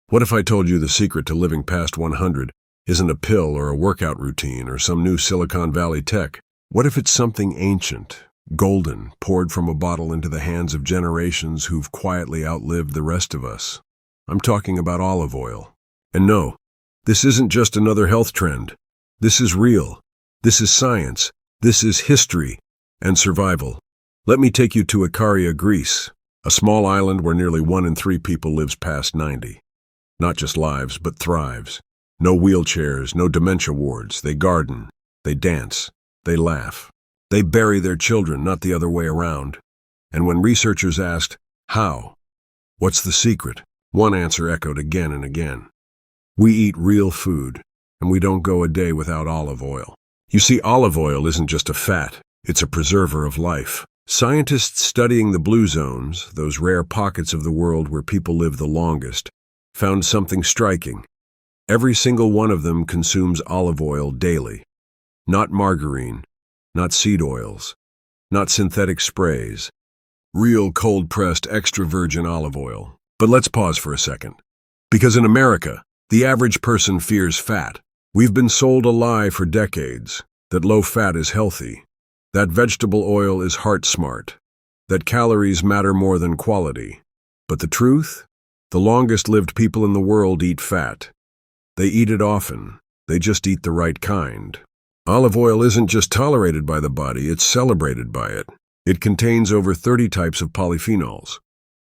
What if I told you the secret to living past 100 isn't a pill or a workout routine or some new Silicon Valley tech? What if it's something ancient, golden, poured from a bottle into the hands of generations who've quietly outlived the rest of us? I'm talking about olive oil. And no, this isn't just another health trend. This is real. This is science. This is history and survival. Let me take you to Ikaria, Greece, a small island where nearly 1 in 3 people lives past 90. Not just lives, but thrives. No wheelchairs, no dementia wards. They garden, they dance, they laugh. They bury their children, not the other way around. And when researchers asked, how? What's the secret? One answer echoed again and again. We eat real food, and we don't go a day without olive oil. You see, olive oil isn't just a fat, it's a preserver of life. Scientists studying the blue zones, those rare pockets of the world where people live the longest, found something striking. Every single one of them consumes olive oil daily. Not margarine, not seed oils, not synthetic sprays. Real cold-pressed extra virgin olive oil. But let's pause for a second. Because in America, the average person fears fat. We've been sold a lie for decades, that low fat is healthy, that vegetable oil is heart smart, that calories matter more than quality. But the truth? The longest-lived people in the world eat fat. They eat it often. They just eat the right kind. Olive oil isn't just tolerated by the body, it's celebrated by it. It contains over 30 types of polyphenols,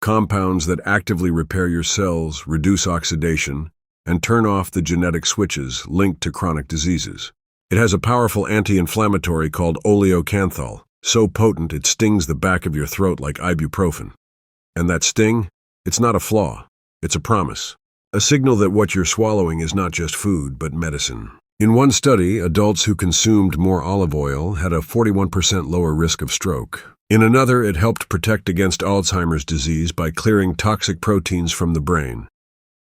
compounds that actively repair your cells, reduce oxidation, and turn off the genetic switches linked to chronic diseases. It has a powerful anti-inflammatory called oleocanthal, so potent it stings the back of your throat like ibuprofen. And that sting? It's not a flaw. It's a promise. A signal that what you're swallowing is not just food, but medicine. In one study, adults who consumed more olive oil had a 41% lower risk of stroke. In another, it helped protect against Alzheimer's disease by clearing toxic proteins from the brain.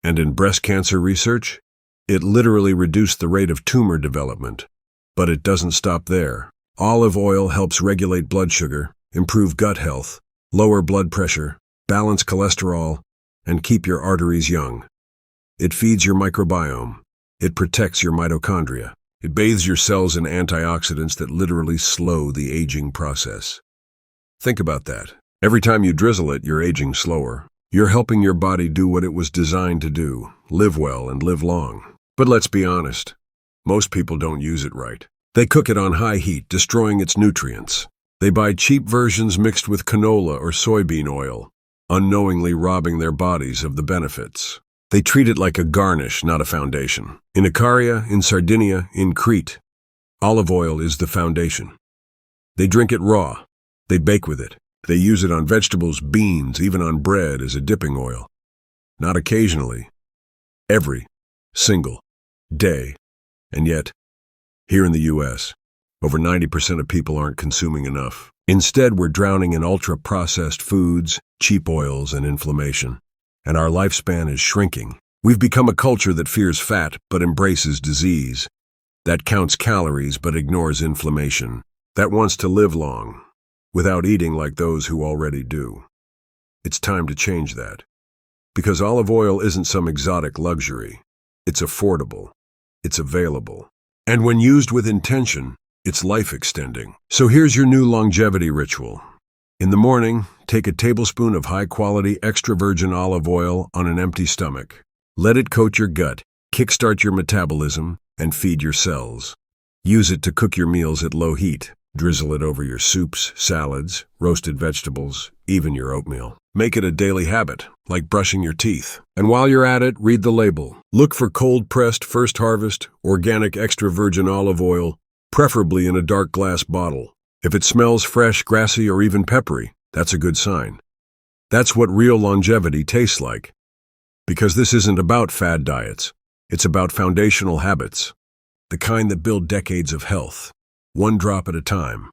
And in breast cancer research, it literally reduced the rate of tumor development. But it doesn't stop there. Olive oil helps regulate blood sugar, improve gut health, lower blood pressure, balance cholesterol, and keep your arteries young. It feeds your microbiome. It protects your mitochondria. It bathes your cells in antioxidants that literally slow the aging process. Think about that. Every time you drizzle it, you're aging slower. You're helping your body do what it was designed to do, live well and live long. But let's be honest, most people don't use it right. They cook it on high heat, destroying its nutrients. They buy cheap versions mixed with canola or soybean oil, unknowingly robbing their bodies of the benefits. They treat it like a garnish, not a foundation. In Ikaria, in Sardinia, in Crete, olive oil is the foundation. They drink it raw. They bake with it. They use it on vegetables, beans, even on bread as a dipping oil. Not occasionally. Every single day. And yet, here in the U.S., over 90% of people aren't consuming enough. Instead, we're drowning in ultra-processed foods, cheap oils, and inflammation. And our lifespan is shrinking. We've become a culture that fears fat but embraces disease, that counts calories but ignores inflammation, that wants to live long without eating like those who already do. It's time to change that. Because olive oil isn't some exotic luxury. It's affordable. It's available. And when used with intention, it's life-extending. So here's your new longevity ritual. In the morning, take a tablespoon of high-quality extra virgin olive oil on an empty stomach. Let it coat your gut, kickstart your metabolism, and feed your cells. Use it to cook your meals at low heat. Drizzle it over your soups, salads, roasted vegetables, even your oatmeal. Make it a daily habit, like brushing your teeth. And while you're at it, read the label. Look for cold-pressed, first harvest, organic extra virgin olive oil, preferably in a dark glass bottle. If it smells fresh, grassy, or even peppery, that's a good sign. That's what real longevity tastes like. Because this isn't about fad diets. It's about foundational habits, the kind that build decades of health, one drop at a time.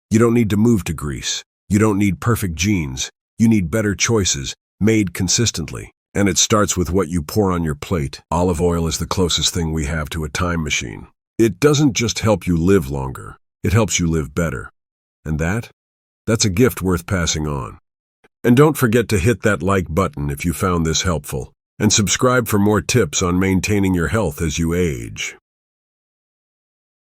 You don't need to move to Greece. You don't need perfect genes. You need better choices, made consistently. And it starts with what you pour on your plate. Olive oil is the closest thing we have to a time machine. It doesn't just help you live longer. It helps you live better. And that's a gift worth passing on. And don't forget to hit that like button if you found this helpful. And subscribe for more tips on maintaining your health as you age.